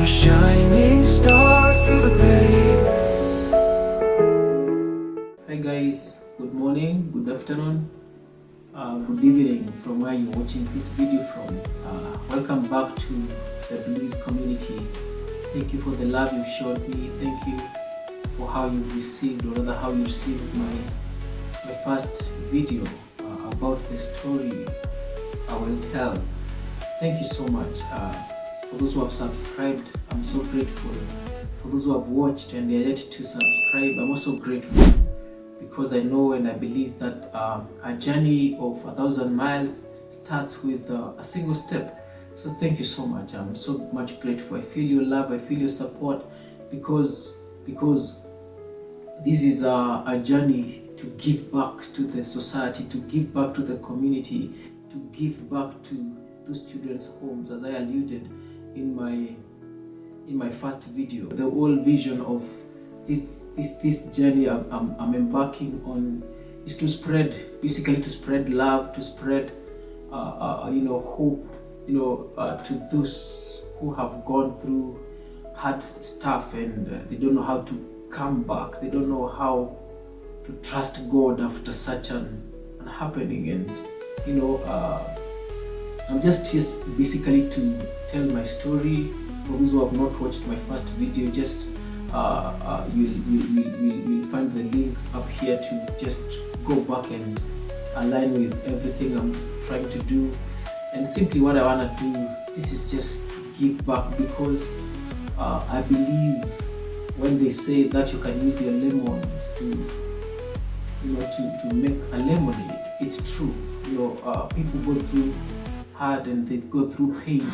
a shining star through the pain. Hi guys, good morning, good afternoon, good evening from where you're watching this video from. Welcome back to the Blizz community. Thank you for the love you've showed me. Thank you for how you've received, or rather how you received my first video about the story I will tell. Thank you so much. For those who have subscribed, I'm so grateful. For those who have watched and they are yet to subscribe, I'm also grateful, because I know and I believe that a journey of 1,000 miles starts with a single step. So thank you so much. I'm so much grateful. I feel your love, I feel your support, because this is a journey to give back to the society, to give back to the community, to give back to those children's homes, as I alluded in my first video. The whole vision of this journey I'm embarking on is to spread, basically to spread love, to spread hope, to those who have gone through hard stuff and they don't know how to come back. They don't know how to trust God after such an happening. And I'm just here basically to tell my story. For those who have not watched my first video, just you'll find the link up here to just go back and align with everything I'm trying to do. And simply what I want to do, this is just to give back, because I believe when they say that you can use your lemons to make a lemonade, it's true. People go through hard and they go through pain,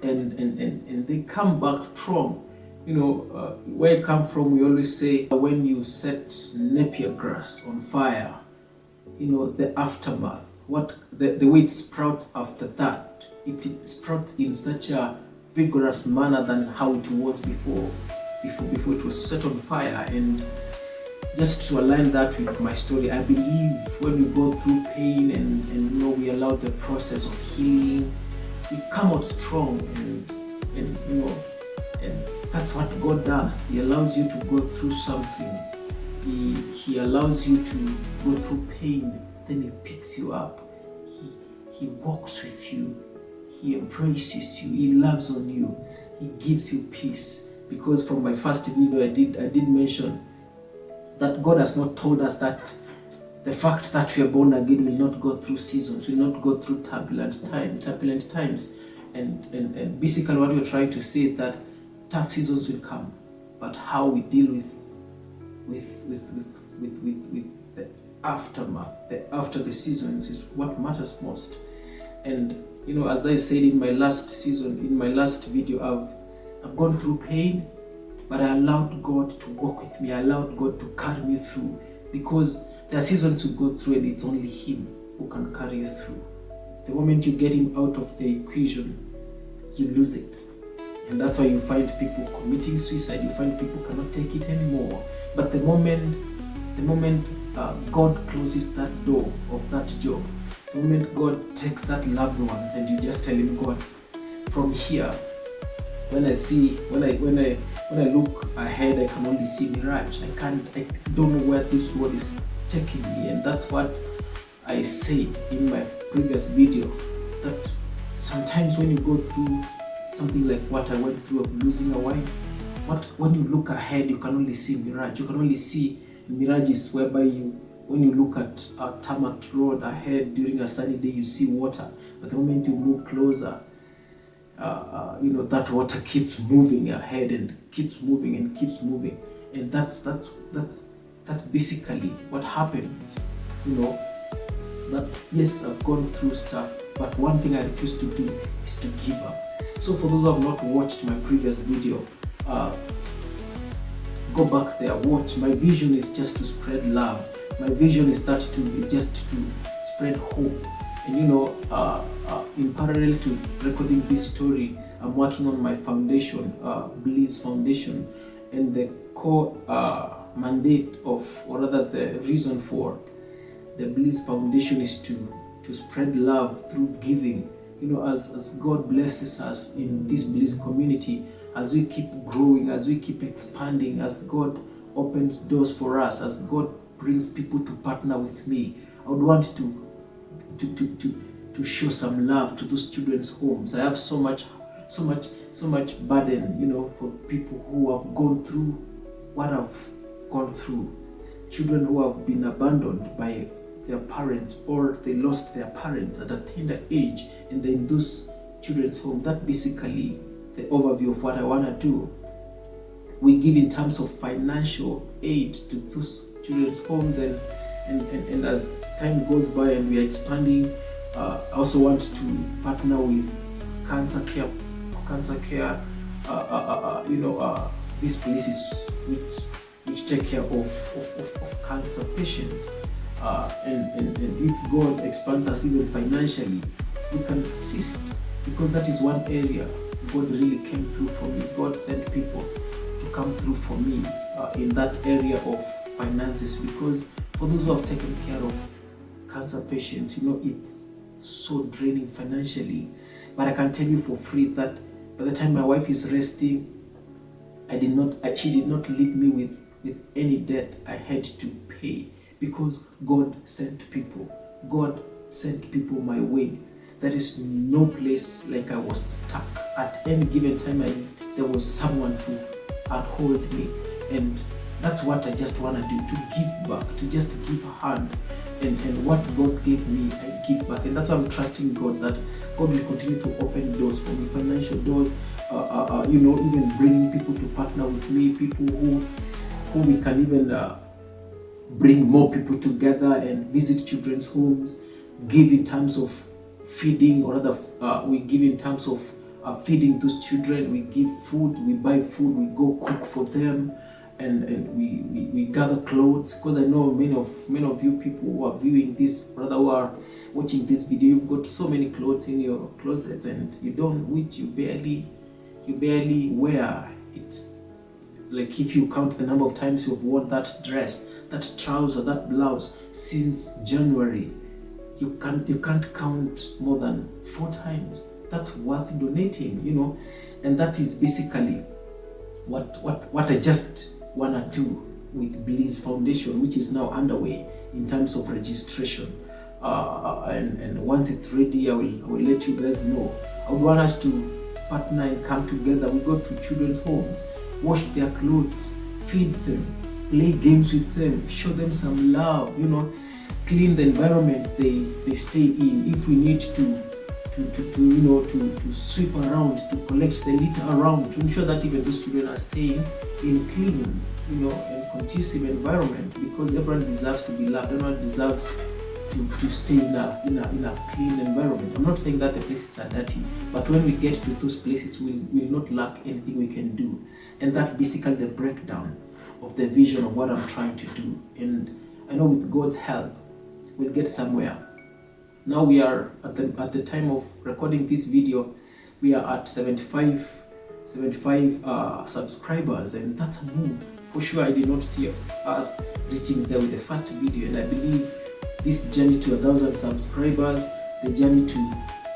and they come back strong. Where I come from, we always say when you set Napier grass on fire, the aftermath, the way it sprouts after that, it sprouts in such a vigorous manner than how it was before it was set on fire. And just to align that with my story, I believe when we go through pain and we allow the process of healing, we come out strong, and that's what God does. He allows you to go through something. He allows you to go through pain, then He picks you up. He walks with you. He embraces you. He loves on you. He gives you peace. Because from my first video, I did mention that God has not told us that the fact that we are born again will not go through seasons, will not go through turbulent times. And basically what we're trying to say is that tough seasons will come, but how we deal with the aftermath, after the seasons, is what matters most. And as I said in my last video, I've gone through pain, but I allowed God to walk with me. I allowed God to carry me through, because there are seasons to go through and it's only Him who can carry you through. The moment you get Him out of the equation, you lose it. And that's why you find people committing suicide. You find people cannot take it anymore. But the moment God closes that door of that job, the moment God takes that loved ones, and you just tell Him, God, from here, when I look ahead, I can only see mirage. I don't know where this road is taking me. And that's what I said in my previous video, that sometimes when you go through something like what I went through of losing a wife, when you look ahead, you can only see mirage. You can only see mirages whereby when you look at a tarmac road ahead during a sunny day, you see water. But the moment you move closer, that water keeps moving ahead and keeps moving and keeps moving. And that's basically what happens. That yes, I've gone through stuff, but one thing I refuse to do is to give up. So for those who have not watched my previous video, go back there, watch. My vision is just to spread love. My vision is just to spread hope. And in parallel to recording this story, I'm working on my foundation, Blizz Foundation, and the core mandate of, or rather the reason for the Blizz Foundation is to spread love through giving as God blesses us in this Blizz community, as we keep growing, as we keep expanding, as God opens doors for us, as God brings people to partner with me, I would want to show some love to those children's homes. I have so much burden, for people who have gone through what I've gone through. Children who have been abandoned by their parents, or they lost their parents at a tender age, and they're in those children's home. That basically the overview of what I want to do. We give in terms of financial aid to those children's homes, and as time goes by and we are expanding, I also want to partner with cancer care, these places which take care of cancer patients. And if God expands us even financially, we can assist, because that is one area God really came through for me. God sent people to come through for me in that area of finances, because for those who have taken care of cancer patients, it's so draining financially. But I can tell you for free that by the time my wife is resting, she did not leave me with any debt I had to pay, because God sent people. God sent people my way. There is no place like I was stuck. At any given time, there was someone to uphold me. And that's what I just want to do, to give back, to just give a hand. And what God gave me, I give back. And that's why I'm trusting God, that God will continue to open doors for me, financial doors, even bringing people to partner with me, people who we can even bring more people together and visit children's homes, give in terms of feeding, or rather we give in terms of feeding those children. We give food, we buy food, we go cook for them, and we gather clothes, because I know many of you people who are viewing this, rather who are watching this video, you've got so many clothes in your closet, and you barely wear. It's like, if you count the number of times you've worn that dress, that trouser, that blouse since January, you can't count more than 4 times. That's worth donating, and that is basically what I just wanna do with Blizz Foundation, which is now underway in terms of registration. And once it's ready, I will let you guys know. I would want us to partner and come together. We go to children's homes, wash their clothes, feed them, play games with them, show them some love, clean the environment they stay in. If we need to sweep around, to collect the litter around, to ensure that even those children are staying in clean, and conducive environment, because everyone deserves to be loved. Everyone deserves to stay in a clean environment. I'm not saying that the places are dirty, but when we get to those places, we'll not lack anything we can do. And that basically the breakdown of the vision of what I'm trying to do. And I know with God's help, we'll get somewhere. Now we are at the time of recording this video, we are at 75 subscribers, and that's a move. For sure, I did not see us reaching there with the first video, and I believe this journey to 1,000 subscribers, the journey to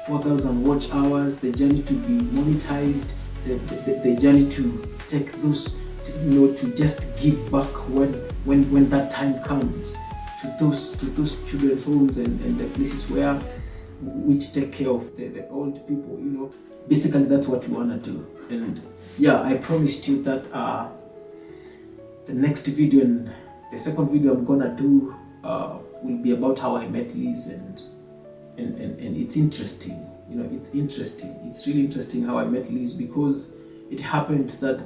4,000 watch hours, the journey to be monetized, the journey to take those, to just give back when that time comes, to those children's homes and the places which take care of the old people. Basically that's what we want to do. And yeah, I promised you that the next video and the second video I'm gonna do will be about how I met Liz, and it's interesting. It's interesting. It's really interesting how I met Liz, because it happened that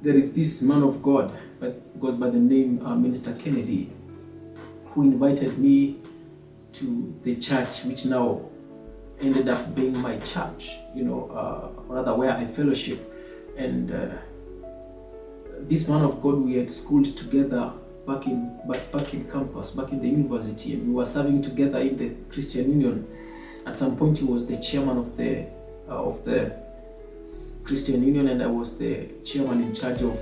there is this man of God, but goes by the name Minister Kennedy, who invited me to the church, which now ended up being my church, rather where I fellowship. And this man of God, we had schooled together back in campus, back in the university, and we were serving together in the Christian Union. At some point, he was the chairman of the Christian Union, and I was the chairman in charge of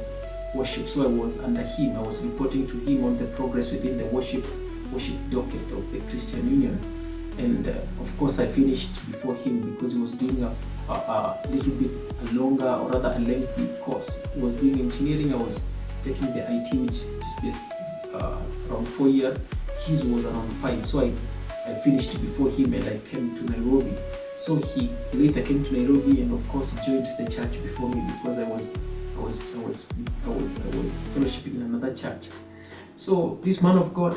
worship. So I was under him. I was reporting to him on the progress within the worship docket of the Christian Union. and of course I finished before him because he was doing a little bit longer, or rather a lengthy course. He was doing engineering, I was taking the IT, which just been around 4 years. His was around 5, so I finished before him and I came to Nairobi. So he later came to Nairobi and of course joined the church before me because I was fellowshipping in another church. So this man of God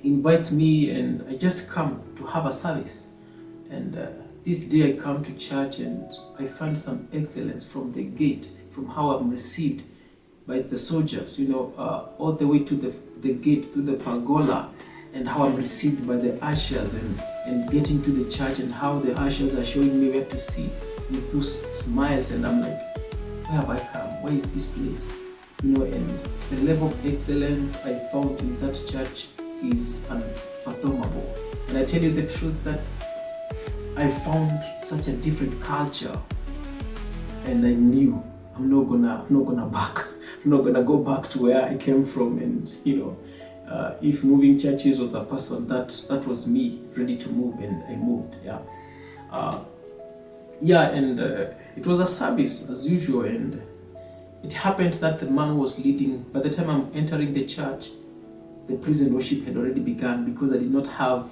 invite me and I just come to have a service, and this day I come to church and I find some excellence from the gate, from how I'm received by the soldiers, all the way to the gate, to the pergola, and how I'm received by the ushers, and getting to the church, and how the ushers are showing me where to sit with those smiles, and I'm like, where have I come? Where is this place? And the level of excellence I found in that church is unfathomable. And I tell you the truth that I found such a different culture, and I knew I'm not gonna go back to where I came from. And if moving churches was a person, that was me, ready to move, and I moved. And it was a service as usual, and it happened that the man was leading. By the time I'm entering the church, the praise and worship had already begun, because I did not have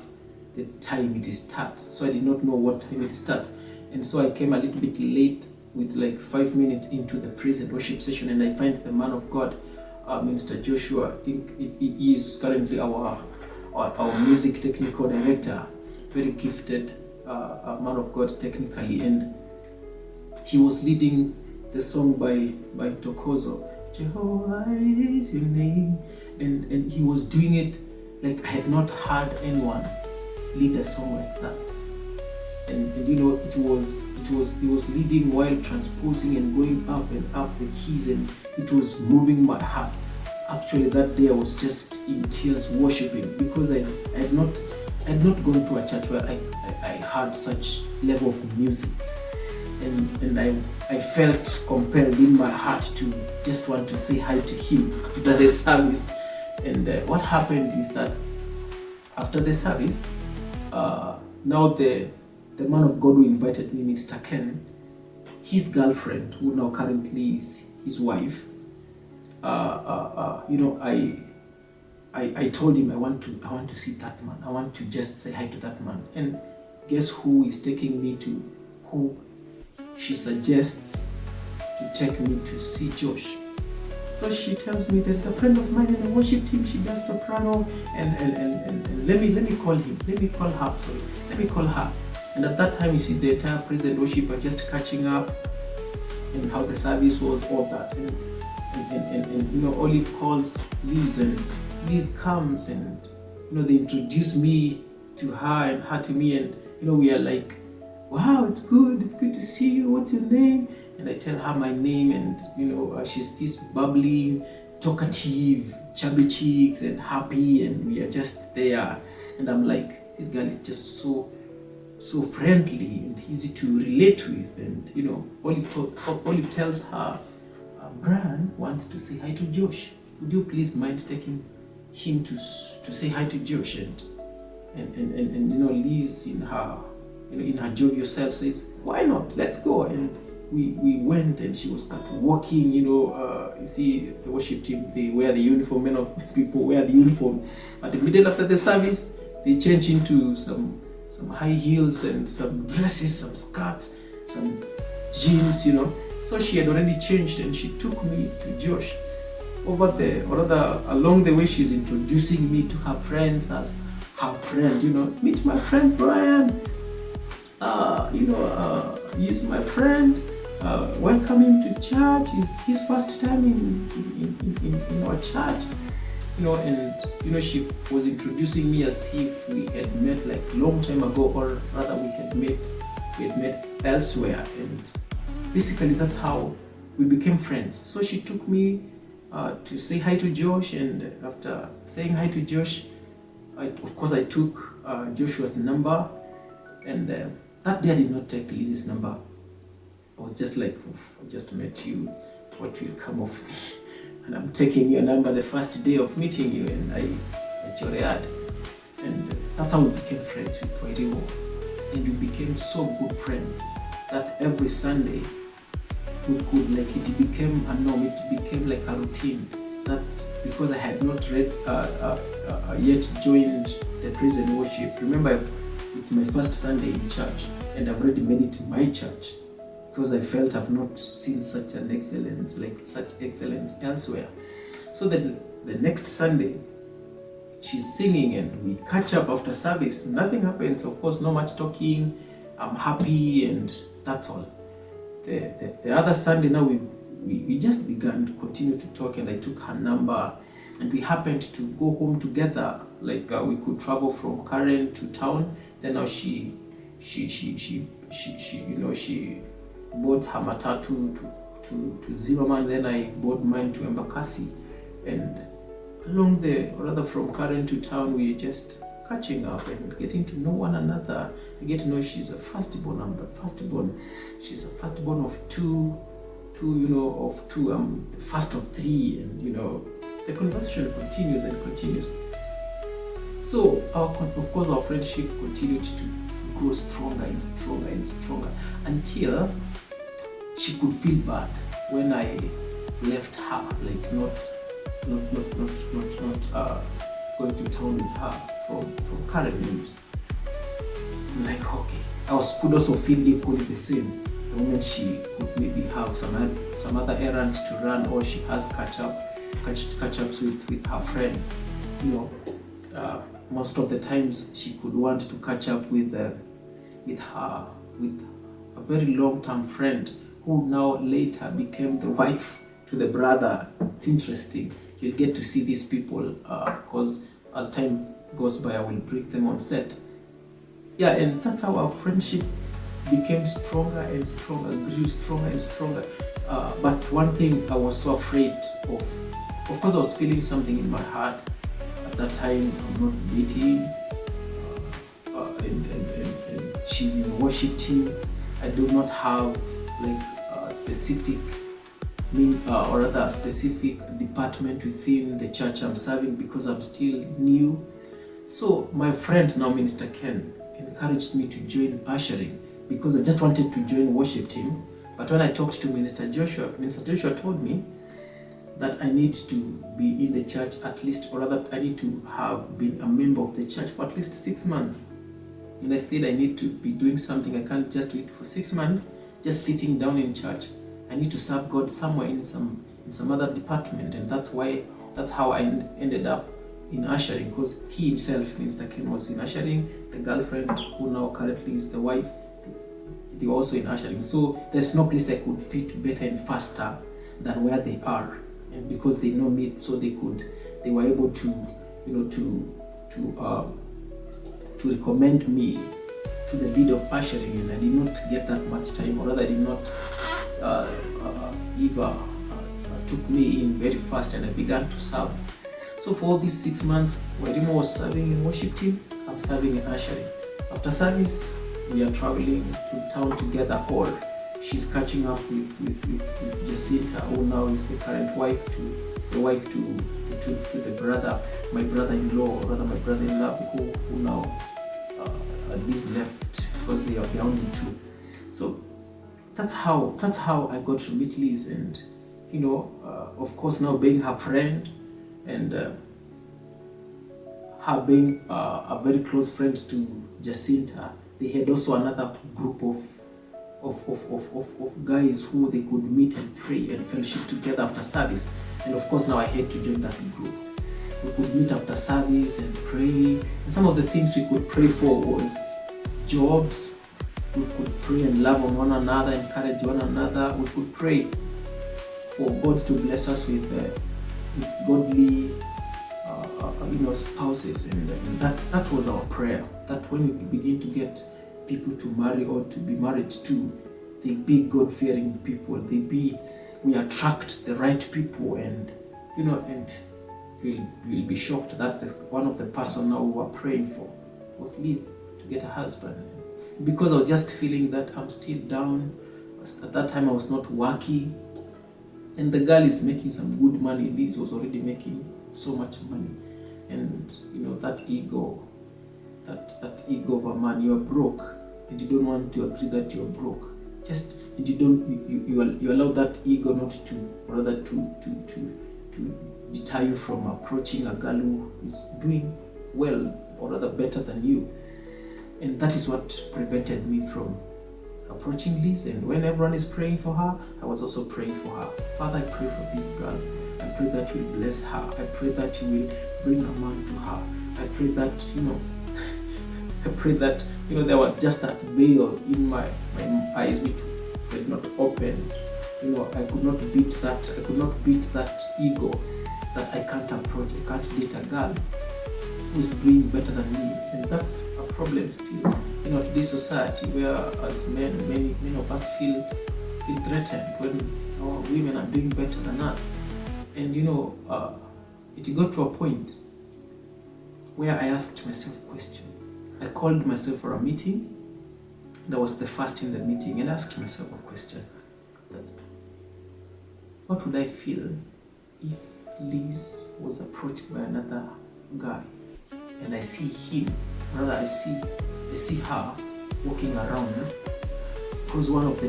the time it starts, so I did not know what time it starts, and so I came a little bit late, with like 5 minutes into the praise and worship session, and I find the man of God, Minister Joshua. I think he is currently our music technical director, very gifted man of God technically, and he was leading the song by Tokozo, Jehovah is your name, and he was doing it like I had not heard anyone lead a song like that. And he was leading while transposing and going up and up the keys, and it was moving my heart. Actually, that day I was just in tears worshiping, because I had not gone to a church where I heard such level of music, and I felt compelled in my heart to just want to say hi to him after the service. And what happened is that after the service, now the man of God who invited me, Mr. Ken, his girlfriend, who now currently is his wife, I told him I want to see that man. I want to just say hi to that man. And guess who is taking me to who she suggests to take me to see Josh. So she tells me there is a friend of mine in the worship team. She does soprano, and let me call him. Let me call her. And at that time, you see, the entire praise and worship are just catching up, and how the service was, all that. And Olive calls Liz, and Liz comes, and they introduce me to her and her to me, and we are like, wow, it's good to see you. What's your name? And I tell her my name, and she's this bubbling, talkative, chubby cheeks, and happy, and we are just there. And I'm like, this girl is just so friendly and easy to relate with. And Olive tells her, Brian wants to say hi to Josh. Would you please mind taking him to say hi to Josh? And Liz in her jovial self says, why not? Let's go. And we went, and she was walking. You see, the worship team, they wear the uniform. Many of people wear the uniform. At the middle after the service, they change into some high heels and some dresses, some skirts, some jeans. So she had already changed, and she took me to Josh over there. Or rather, along the way, she's introducing me to her friends as her friend. Meet my friend Brian. He's my friend. Welcome him to church. It's his first time in our church. And she was introducing me as if we had met like long time ago, or rather we had met elsewhere. And basically that's how we became friends. So she took me to say hi to Josh, and after saying hi to Josh, I took Joshua's number, and that day I did not take Liz's number. I was just like, I just met you, what will come of me? And I'm taking your number the first day of meeting you, and I actually had. And that's how we became friends with Wairimo. And we became so good friends that every Sunday we could, like, it became a norm, it became like a routine. That because I had not yet joined the praise and worship. Remember, it's my first Sunday in church, and I've already made it to my church because I felt I've not seen such an excellence, like such excellence elsewhere. So then the next Sunday, she's singing and we catch up after service. Nothing happens, of course, no much talking. I'm happy and that's all. The other Sunday now we just began to continue to talk, and I took her number and we happened to go home together. Like we could travel from Karen to town. Then now she bought her matatu to Zimmerman. Then I bought mine to Embakasi, and along from Karen to town, we just catching up and getting to know one another. I get to know she's a firstborn, I'm the firstborn. She's a firstborn of two, the first of three, and the conversation continues and continues. So of course our friendship continued to grow stronger and stronger and stronger until she could feel bad when I left her, like not going to town with her from Karen. Like, okay, could also feel equally the same. The moment she could maybe have some other errands to run, or she has catch ups with her friends. Most of the times she could want to catch up with a very long-term friend who now later became the wife to the brother. It's interesting. You'll get to see these people because as time goes by, I will bring them on set. Yeah, and that's how our friendship became stronger and stronger, grew stronger and stronger. But one thing I was so afraid of course I was feeling something in my heart at that time. I'm not dating, and she's in the worship team. I do not have like a specific or rather a specific department within the church I'm serving because I'm still new. So my friend now, Minister Ken, encouraged me to join ushering because I just wanted to join worship team. But when I talked to Minister Joshua told me that I need to be in the church at least, or rather I need to have been a member of the church for at least 6 months. And I said I need to be doing something. I can't just do it for 6 months, just sitting down in church. I need to serve God somewhere in some other department, and that's how I ended up in ushering, because he himself, Mr. Ken, was in ushering. The girlfriend, who now currently is the wife, they were also in ushering. So there's no place I could fit better and faster than where they are, and because they know me, so they were able to recommend me to the lead of ushering, and I did not get that much time, or rather I did not Eva took me in very fast, and I began to serve. So for all these 6 months, Wairimo was serving in worship team, I'm serving in ushering. After service, we are traveling to town together, or she's catching up with Jacinta, who now is the current wife to the brother, my brother-in-law, or rather my brother-in-law, who now at least left because they are only two. So that's how I got to meet Liz, and of course now being her friend, and her being a very close friend to Jacinta, they had also another group of guys who they could meet and pray and fellowship together after service. And of course now I had to join that group. We could meet after service and pray, and some of the things we could pray for was jobs. We could pray and love on one another, encourage one another. We could pray for God to bless us with godly spouses, and that was our prayer, that when we begin to get people to marry or to be married to, they be God-fearing people, we attract the right people, and we'll be shocked that one of the person now we were praying for was Liz, to get a husband. Because I was just feeling that I'm still down. At that time I was not working, and the girl is making some good money. Liz was already making so much money, and that ego that ego of a man. You are broke, and you don't want to agree that you are broke. Just and you allow that ego not to, rather to deter you from approaching a girl who is doing well, or rather better than you. And that is what prevented me from approaching Liz. And when everyone is praying for her, I was also praying for her. Father, I pray for this girl. I pray that you will bless her. I pray that you will bring a man to her. I pray that, I pray that, there was just that veil in my eyes which were not opened. I could not beat that ego that I can't approach, I can't date a girl who is doing better than me. And that's a problem still, today's society, where as men, many of us feel threatened when our women are doing better than us. And it got to a point where I asked myself questions. I called myself for a meeting, and I was the first in the meeting, and I asked myself a question: that what would I feel if Liz was approached by another guy, and I see him, rather I see her walking around, because one of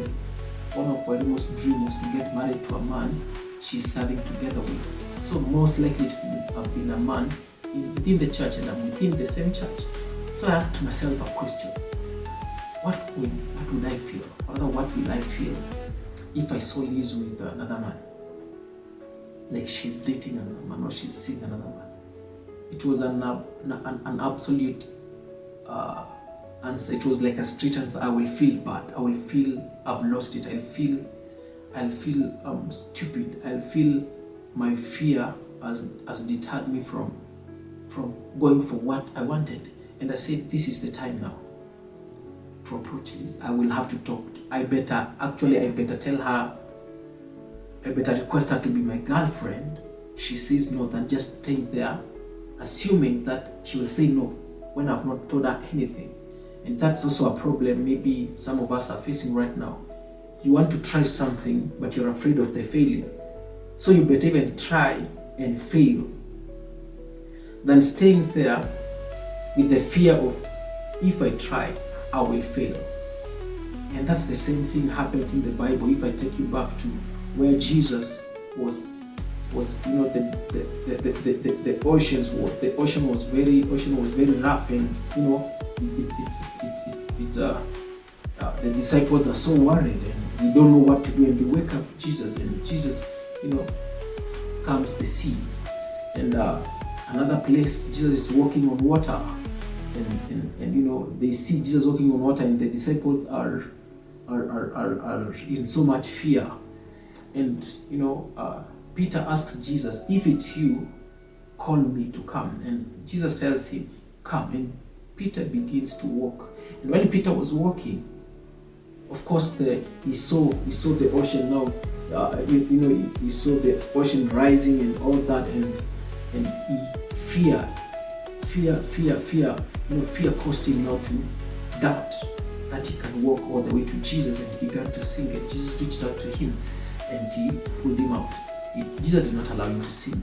my most dreams was to get married to a man she's serving together with. So most likely it would have been a man within the church, and I'm within the same church. So I asked myself a question: what would I feel? Rather, what will I feel if I saw Liz with another man? Like she's dating another man, or she's seeing another man. It was an absolute answer. It was like a straight answer. I will feel bad. I will feel I've lost it. I'll feel stupid. I'll feel my fear has deterred me from going for what I wanted. And I said, this is the time now to approach Liz. I will have to talk. I better tell her. I better request her to be my girlfriend. She says no, than just staying there, assuming that she will say no when I've not told her anything. And that's also a problem maybe some of us are facing right now. You want to try something, but you're afraid of the failure. So you better even try and fail than staying there with the fear of, if I try, I will fail. And that's the same thing happened in the Bible. If I take you back to where Jesus was the ocean was very rough, and the disciples are so worried, and we don't know what to do, and they wake up Jesus, and Jesus calms the sea. And another place, Jesus is walking on water, and they see Jesus walking on water, and the disciples are in so much fear. And Peter asks Jesus, if it's you, call me to come. And Jesus tells him, come. And Peter begins to walk. And when Peter was walking, of course, he saw the ocean now. He saw the ocean rising and all that, and fear caused him now to doubt that he can walk all the way to Jesus, and he began to sink. And Jesus reached out to him, and he pulled him out. Jesus did not allow him to sink.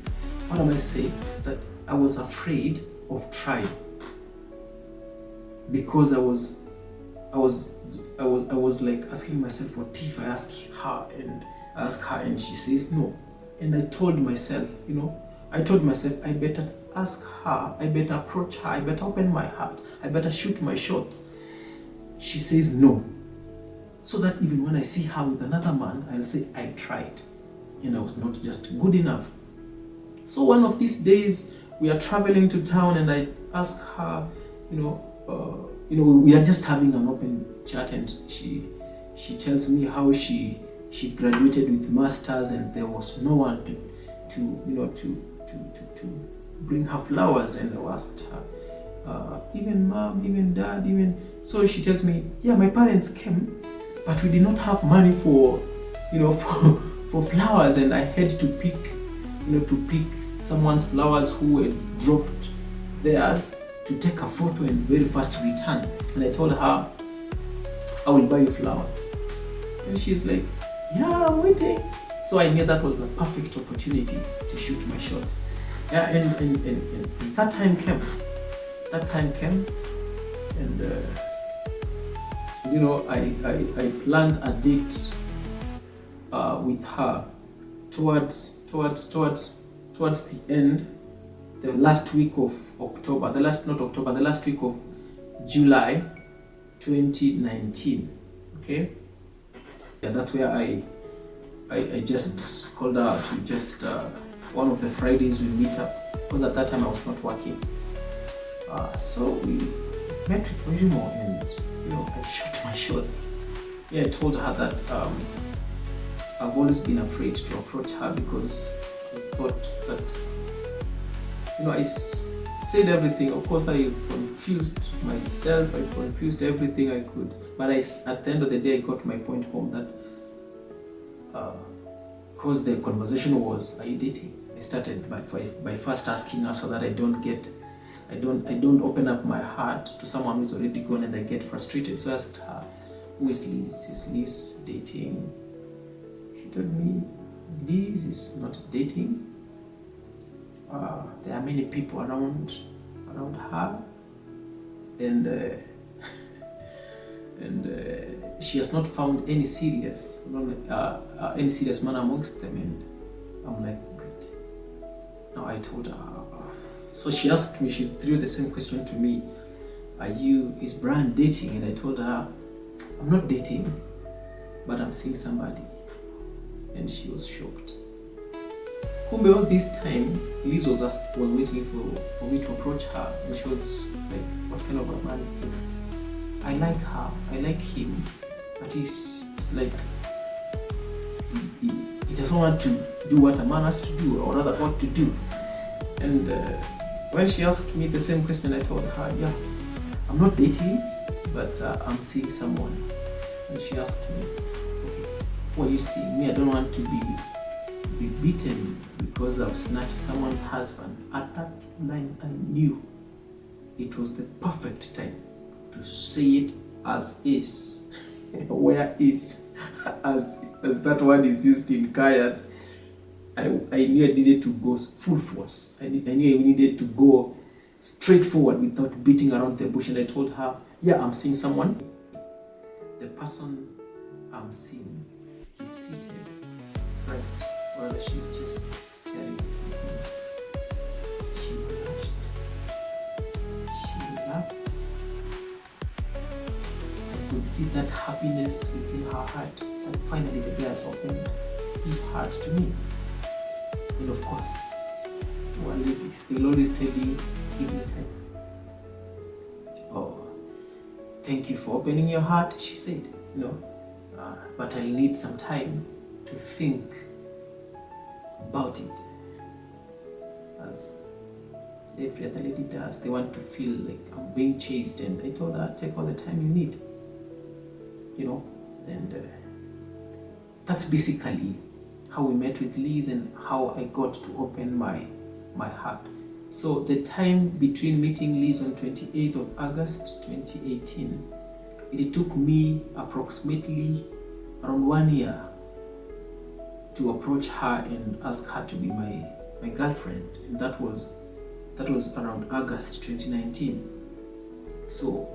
What am I saying? That I was afraid of trying, because I was like asking myself, what if I ask her and she says no? And I told myself, I better ask her, I better approach her, I better open my heart, I better shoot my shots. She says no, so that even when I see her with another man, I'll say I tried, and I was not just good enough. So one of these days, we are traveling to town, and I ask her, we are just having an open chat, and she tells me how she graduated with masters, and there was no one to bring her flowers. And I asked her, even mom, even dad, so she tells me, yeah, my parents came, but we did not have money for flowers, and I had to pick someone's flowers who had dropped theirs, to take a photo and very fast return. And I told her, I will buy you flowers. And she's like, yeah, I'm waiting. So I knew that was the perfect opportunity to shoot my shots. Yeah, and that time came. and I planned a date with her towards the end, the last week of October, the last week of July 2019. Okay, yeah, that's where I just called her to just one of the Fridays we meet up, because at that time I was not working. So we met with Ojimo, and I shot my shots. Yeah, I told her that I've always been afraid to approach her because I thought that I said everything. Of course, I confused myself. I confused everything I could. But at the end of the day, I got my point home that because the conversation was, "Are you dating?" I started by first asking her so that I don't open up my heart to someone who's already gone and I get frustrated. So I asked her, "Who is Liz? Is Liz dating?" She told me, "Liz is not dating. There are many people around her, and she has not found any serious man amongst them." And I'm like, "Good." Now I told her. So she asked me. She threw the same question to me. Is Brian dating? And I told her, "I'm not dating, but I'm seeing somebody." And she was shocked. Kumbe all this time, Liz was waiting for me to approach her, and she was like, "What kind of a man is this? I like her, I like him, but it's like he doesn't want to do what a man has to do, or rather what to do." And when she asked me the same question, I told her, "Yeah, I'm not dating, but I'm seeing someone." And she asked me, "Okay, what are you seeing?" Me, I don't want to be beaten because I've snatched someone's husband. At that time, I knew it was the perfect time to say it as is. Where is, as that word is used in Kayat. I knew I needed to go full force. I knew I needed to go straight forward without beating around the bush. And I told her, "Yeah, I'm seeing someone. The person I'm seeing is seated right, or she's just staring at me." She blushed. She laughed. I could see that happiness within her heart. And finally the guy opened his heart to me. And of course, one ladies, they will always tell you, "Give me time." "Oh, thank you for opening your heart," she said. "But I'll need some time to think about it." As every other lady does, they want to feel like I'm being chased, and I told her, "Take all the time you need." And that's basically how we met with Liz and how I got to open my heart. So the time between meeting Liz on 28th of August 2018, it took me approximately around 1 year to approach her and ask her to be my girlfriend, and that was around August 2019. So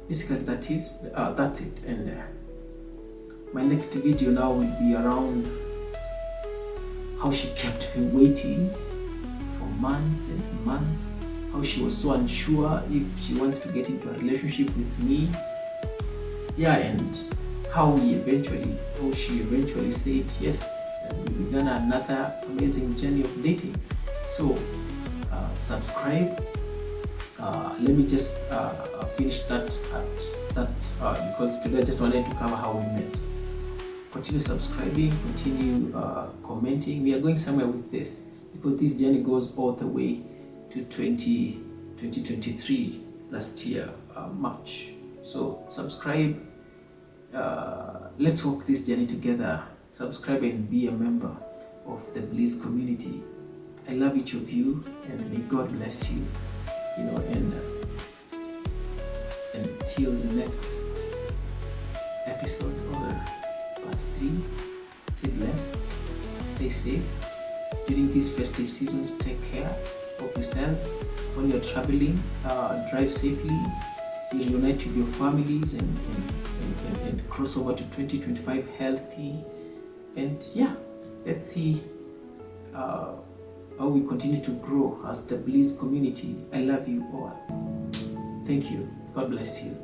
basically that's it. And my next video now will be around how she kept me waiting for months and months, how she was so unsure if she wants to get into a relationship with me. Yeah, and how she eventually said yes, and we began another amazing journey of dating. So subscribe. Let me just finish that because today I just wanted to cover how we met. Continue subscribing, continue commenting. We are going somewhere with this because this journey goes all the way to 2023, last year, March. So subscribe. Let's walk this journey together. Subscribe and be a member of the Blizz community. I love each of you, and may God bless you. And until the next episode or part 3, stay blessed, stay safe. During these festive seasons, take care of yourselves. When you're traveling, drive safely, reunite with your families and cross over to 2025 healthy. And yeah, let's see how we continue to grow as the Blizz community. I love you all. Thank you. God bless you.